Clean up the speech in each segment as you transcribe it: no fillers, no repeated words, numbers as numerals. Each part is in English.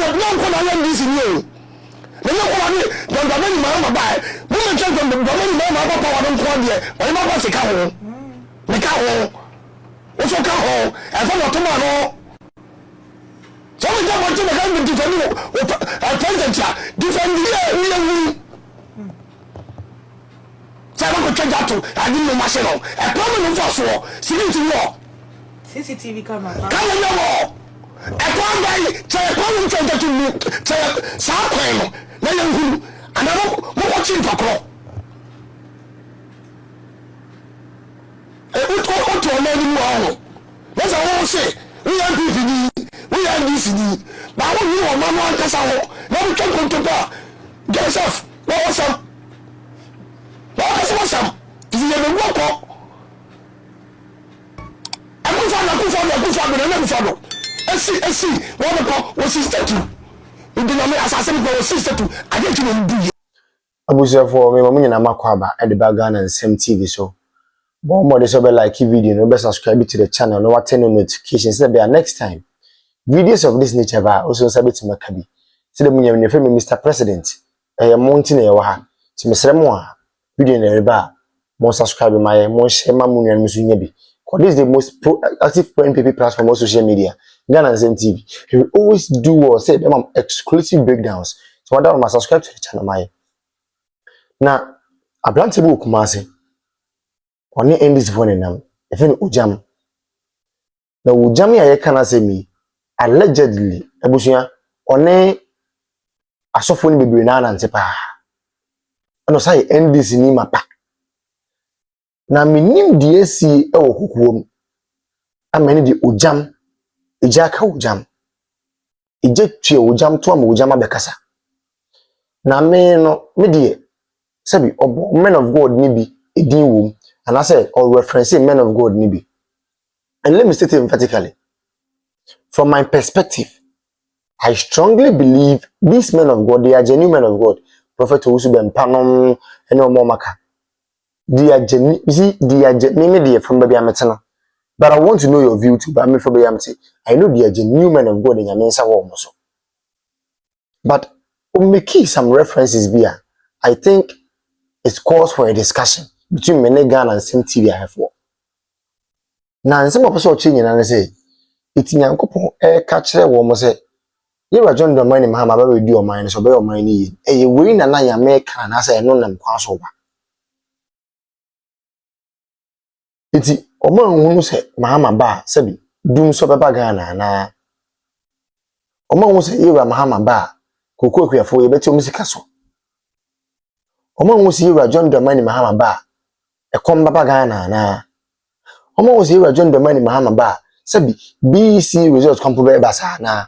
no come on this in you. The no come on don't go any mama buy. Woman check on the money mama power don't come here. Why not pass the car? The car. Also car. And for what tomorrow. So we don't want to make a president defend the so I go check that too. I didn't know machine. A problem for so security war. CCTV camera. Come on now. A problem to South and I don't watching for clock. What to a man? That's all say. We are this. But when you are Mama Casao, now we can come to bar. Get yourself. What was up? What was up? Is it a walk? I go see, what was sister to? You did not assassinate my sister to. I get you in do. Owusu for me, mommy na makwaba at the background and same TV so. But more this over like video, no best subscribe to the channel, no turn on notifications. So be next time. Videos of this nature ba also sabi to makabi. See the munya me friend Mr. President. Mountain e wa ha. Ti mesre mo a video na reba. Mo subscribe my mo share ma munya me so nya bi. Cause this is the most active NPP platform on social media. Ghana and Zen TV. He will always do or say them exclusive breakdowns. So I don't subscribe to the channel my. Now, a blunt book Kumasi. On end this phone nam. If you Ogyam. Now Ogyam ya kana say me allegedly ebusuya one asofo ni bebre na nante pa. Ano say end this ni mapa. Na minim die si e wo kokuom. Amene di Ogyam. Ejaka Ogyam. Eje tue Ogyam to am Ogyam abekasa. Na me no me die sabi obo men of God ni bi edin wom. And I said, or referencing men of God nibi. And let me state it emphatically. From my perspective, I strongly believe these men of God, they are genuine men of God. Prophet Owusu Bempah and no more maka. They are genuine. You see, they are genuine from baby ametana. But I want to know your view too. But I mean for baby amete. I know they are genuine men of God in your mensa warm also. But we may key some references here. I think it calls for a discussion between Ghana and same TV I have for. Now, some of us are changing and say, it's in Yankopon air catcher woman say, you are John the money, Mahama, will do your mind, so by your money. A win and I am American, as I know them cross over. It's Oman who say, Mahama Ba, Sebi, Dumsor Ghana, na Oman who say, you are Mahama Ba, Coco for a better music castle. Oman who say, you are John the money, Mahama Ba. A comba Ghana na. Omo was here John the money Mahama Ba. Sabi BC results come to basa na.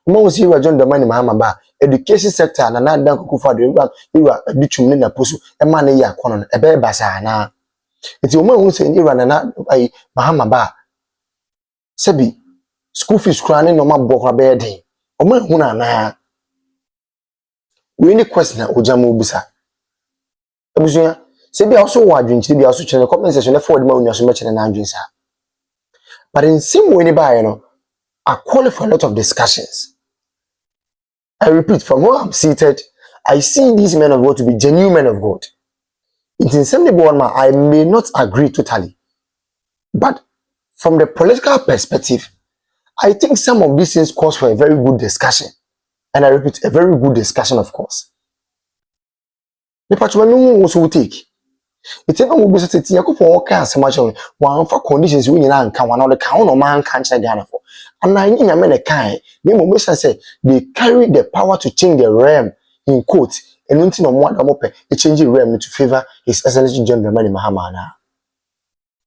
Omo was here John the money Mahama Ba. Education sector na na dan kuku for the you are ditchum na pusu e man ya kono e be basa na. Eti omo hu se you na ai Mahama Ba. Sabi school fees kran no ma bokwa be den. Omo hu na. We any question na Ogyam obusa. Abusuya Sebi also wadwinchi bi also chene comment section for the ma so mechene na adwinsa. But in same way by I call for a lot of discussions. I repeat, from where I'm seated, I see these men of God to be genuine men of God. It's in some one I may not agree totally. But from the political perspective, I think some of these things calls for a very good discussion. And I repeat, a very good discussion, of course. The patron also take. It's a no business to Yakupon can so much on one for conditions we can one of the count or man can't Ghana for. And I mean a man a kind, the say they carry the power to change the realm in quote and until on one open a changing realm to favor his excellency John the Money Mahamana.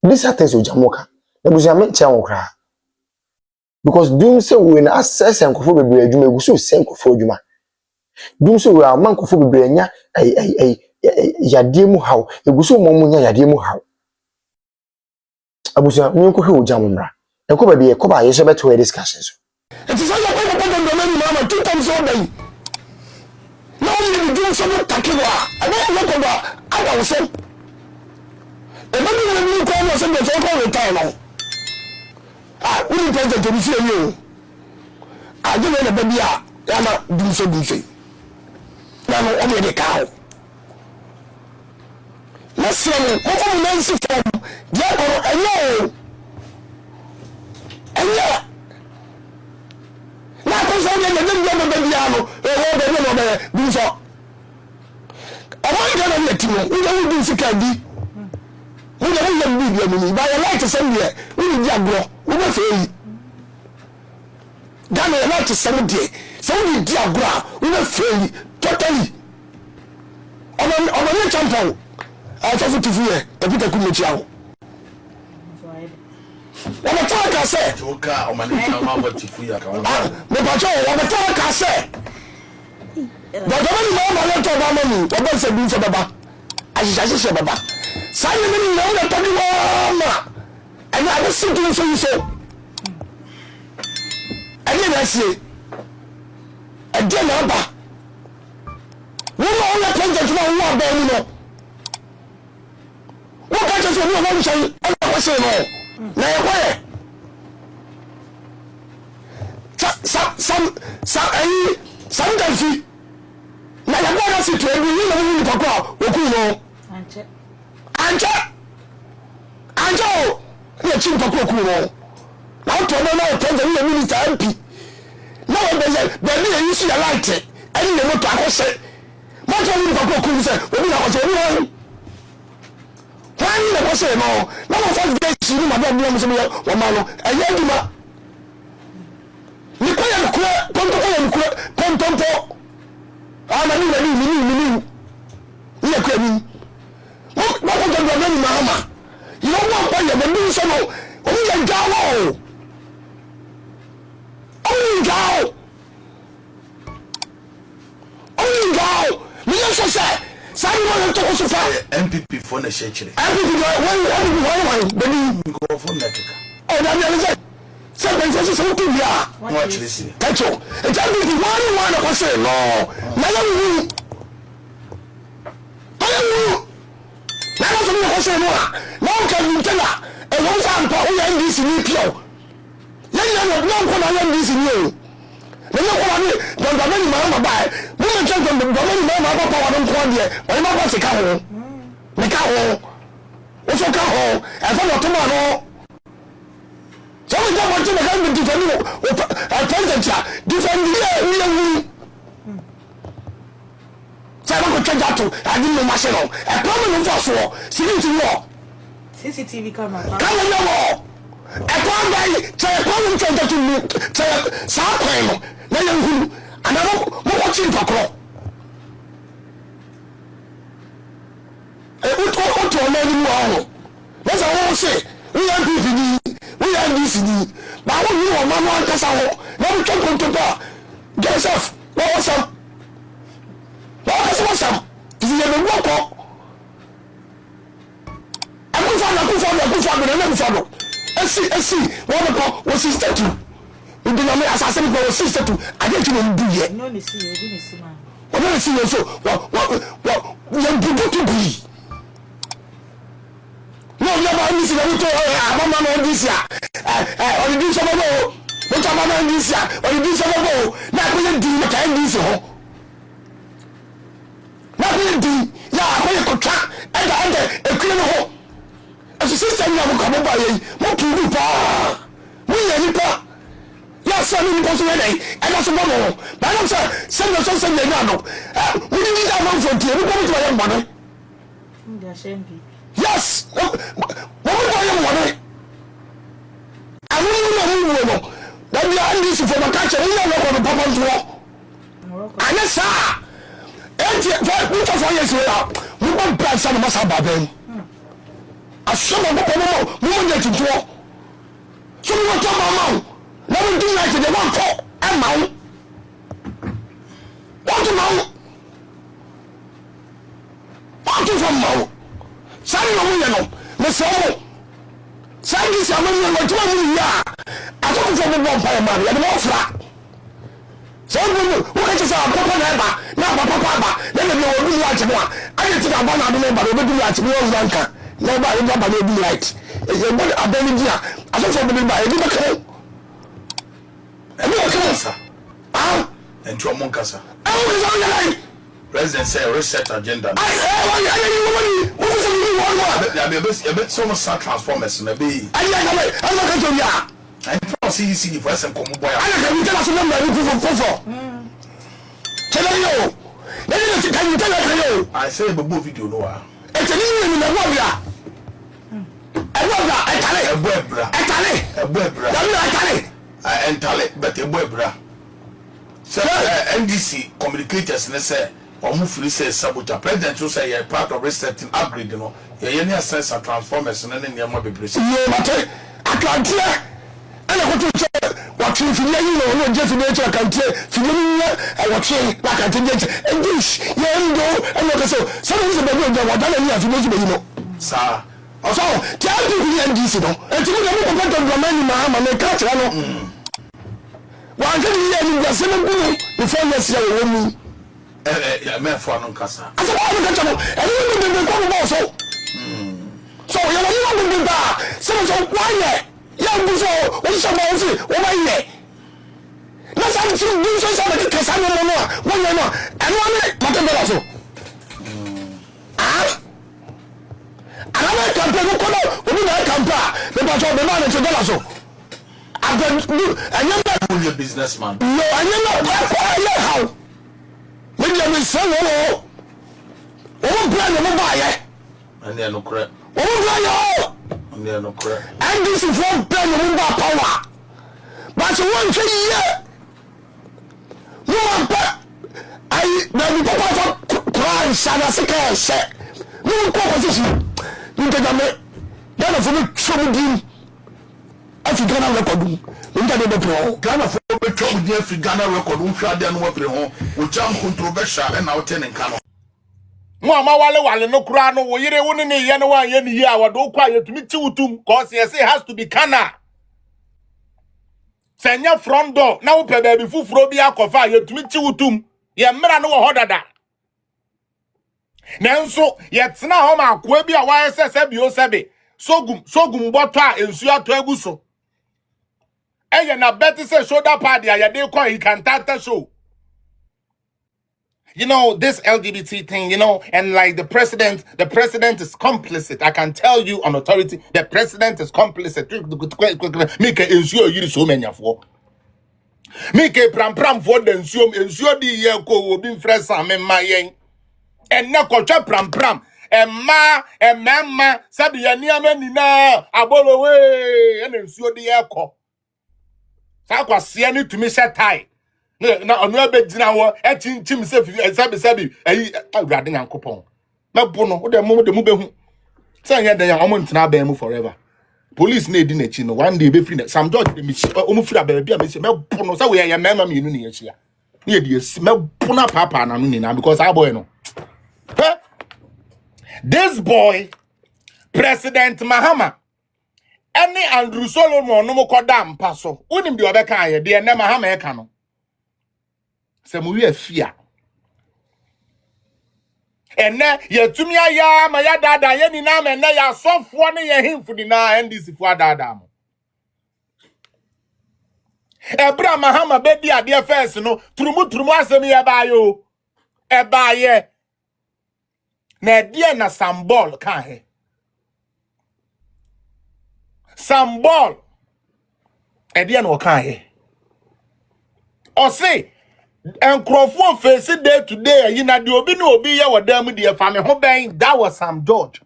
This happens with Jamoka. There was a man cry. Because Dumsor when access and Kofu be you may so same for you. Dumsor we are man Kofu be yadiemu how eguso momunya yadiemu how abusa nyenko hwe Ogyam mra enko ba bi ekoba ye shebe to discussions it is all about the money mama two times all day now you do some takewa and then look over I was say e ba ni you call us the so call time we president to be see you I don't know the baby Yana Dumsor. Yana Ogyam de cow. Let's say, what am I saying from the other? And yeah. Now, because I am the piano, the Dumsor. I want to let you know, we don't do security. We don't do by a light to send here. We need Diagro. We will fail. Done a light to 70. So we Diagro. We will fail totally. On a champion. I thought to fear the Peter Kumichao. What a talk I said. Joker, or my name, what you feel. The patrol, what a talk I said. But the one I talk about money, what was a bit of Baba? I said, Baba. Simon, you know that and I was sitting so. And then I say, a dinner. We all have plenty of one day. What kind of one say? I was saying, now where? Sometimes now the one sit to every year talk about Okuno. Anjo, the chief of Okuno. Now to know the minister MP. Now the you see a light, and you know what I say. Much of the Okuno said, when I was a why was saying no? Now of us see my problems or Mano, and Yadima. You can't contempo. I'm a new. You are craving. What was the name, Mama? You don't want to the new son. Only go. Me also say, Simon to also MPP for the shake. MPP, when Go for Mexico. Oh, that is something is something here. Watch this. Catch you. And tell me the one of us say no. Now say more. Now can you tell her? And once I'm probably this in you. Then no one this in you. Then no one don't have any mamma by. Women check them, but many mamma power don't come here. When my boss a cow. The cow. Also cow. And for tomorrow. So we don't want to become different different so I don't change that to I didn't know myself. A permanent force CCTV camera. Come on, no. A permanent change to me. South Crime. And I don't watching for crow. What to a man? That's all I say. We are PVD. We are DC. But I want you on Mama Cassao. Now we can't come to bar. Joseph, what was up? What was up? Is it a walk? I could find see, what was his statue? We did not make assassin for sister to. I didn't even do yet. No, you see, man. I don't see you so. What, we are good to be. No, never listen to I'm on this year. Or you do some more. What I'm on this year. Or you do some more. Now we do what I do so. Now we do. Yeah, I will contract and a clean hole. As a system, you have come over here. What to do? We are hipper. Yes, I'm in the possibility. And that's a model. But I don't say, send us something they know. We didn't need that one for you. We're going to buy money. Yes! What do I want? I don't know. Then you are this for the catcher. You know what the Papa war. And yes, sir. And 4 years later, we won't buy some of us about them. A son of the Papa, we won't get to draw. So we will talk about now we do like the one call and mount. What to mount? What to from mount? Sorry, no, Miss O. Sandy, some of you were 20 years. I don't know the vampire money and more flat. So, who can you say, Papa Naba, now Papa, then you will be like one. I didn't think I want to remember, but we like to be on Lanka. Nobody will be right. It's a good ability. I don't know by a little. And you are sir. Ah, And to a moncasa. I President say reset agenda. I bit so much transformers in the bay. I'm not going to be. I don't see the person come boy. I can tell us a number of tell you. Can you tell you? I say the movie video no. It's an evening in the warrior. But a webra. So NDC communicators say or move say sabotage. President to say you're part of resetting upgrade, you know. You're any sense of transformers and then you're more be precise. I can't hear. And I want to say what you feel, you know, just nature I can say, I watch it like I think and this, and look so. Some of the people what I you know. Sir. Also, tell people the NDC, no, and to the people to remain in my and catch, no. One can hear the same before yesterday with me. Me for no casa. I said, and you will be also. So you're not going to die. So why? Young Dumsor, what's your mouse? What are you? Let's have some Dumsor because I don't know. One more, and one also. Another campaign, we don't campaign. The battle of the man to Delaso. I've been a businessman. No, I know how. When you will sell all, one plan of a buyer. And they're no crap. One plan, and they're no crap. and this is one plan of power. But one year, no, I never papa cry, Sadasika said, no proposition. You get a man, then for me, trouble. If you Ghana record, you get the pro. Ghana for the trouble, dear, if you Ghana record, we shall then work home, which I'm controversial and out in Ghana. Mama wale no krano wo yire woni ne ye no wan ye ne ya wado kwa ye tumi tiwutum cause yes it has to be kana. Senya front door na wo pe ba bi fufuro bi akofa ye tumi tiwutum ye mra no wo hodada. Nanso ye tena ho ma akoa bi a wa sese bi o sebe sogum boto a ensu ato aguso. Eye na bet say shoulder pad ya ye dey call he can tata show. You know, this LGBT thing, you know, and like the president is complicit. I can tell you on authority, the president is complicit. Make ensure you so many for. Make pram for the ensure the year ko bin fresh am my yen. And na kocha pram and mama sabi ya niama ni na abolo we and ensure the year ko. Sa kwa sia ni tumi set tie. Na onu be gina wo etintim sabi awurade nyankopon mebo no wo de mo behu say nya den omo ntina ban mu forever police na edi na chi no one day be free na Sam George de mi omo free aba bia me say mebo no say we ya mema me nu na ye chia na ye de mebo na papa na no ni na because our boy no this boy President Mahama any Andrew Solomon no mo koda mpa so wonim de obeka aye de na Mahama e ka no se mu ye fia enne ye tumi aya ma ya dada ye ni na me na ya sofo ne ye himfu ni na NDC fu adada mo ebra Mahama be di ade first no turumu asem ye ba yo e ba ye na die na symbol kan he symbol e die na o kan he o say Enkrofo face day to day you na de obi na obi ye wadam de fa me ho ben that was Sam George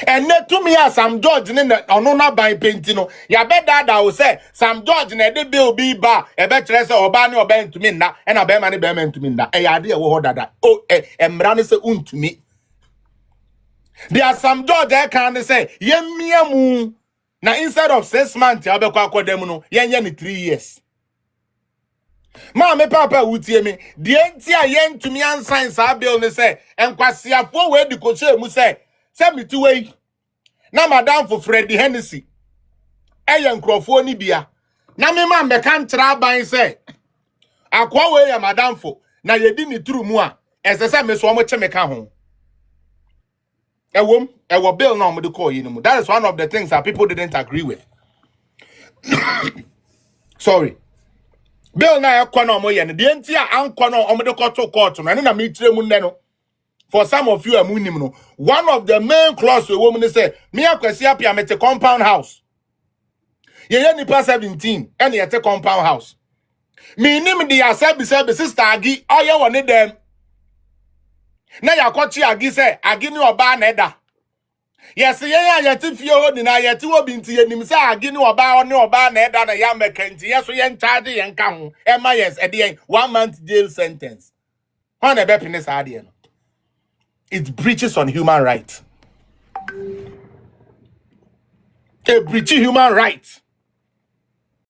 and ne to me Sam George ne ono na ban penti no ya be dada wo say Sam George na de be obi ba e be kire say oba ne oba ntumi nda e na be ma ne be ma ntumi nda e ya de wo ho dada o emra ne say untumi there Sam George e kan say ye miamu na instead of 6 months ya be kwa akodam no ye ne 3 years. Ma me papa wutie me de enti a ye ntumi ansan sa bill ne say enkwasiafo we di koche mu say miti we na madam for Freddy Hennessy eye nkrofo ni bia na me ma mbeka ntra ban say akwa we ya madam for na ye di ni tru mu a esese me so mo chemeka ho ewo bill na mo de call yi no mu. That is one of the things that people didn't agree with. Sorry. bill na ekono mo ye no de ntia ankono omde koto court no na me tire mu nne no. For some of you amunim no, one of the main clause we woman say me akwesi apia mete compound house. Ye nipa 17 and ye te compound house. Me nim the asabi sister agi oye woni dem. Na yakochi agi say agi ni oba na eda. Yes, ye te fie ho ni na ye te obi nti ye nim say agi ni oba na eda na ya mekanti yes so ye charge ye nka ho. Ema yes e de 1 month jail sentence. How na be pini sa de no. It breaches on human rights. It breaches human rights.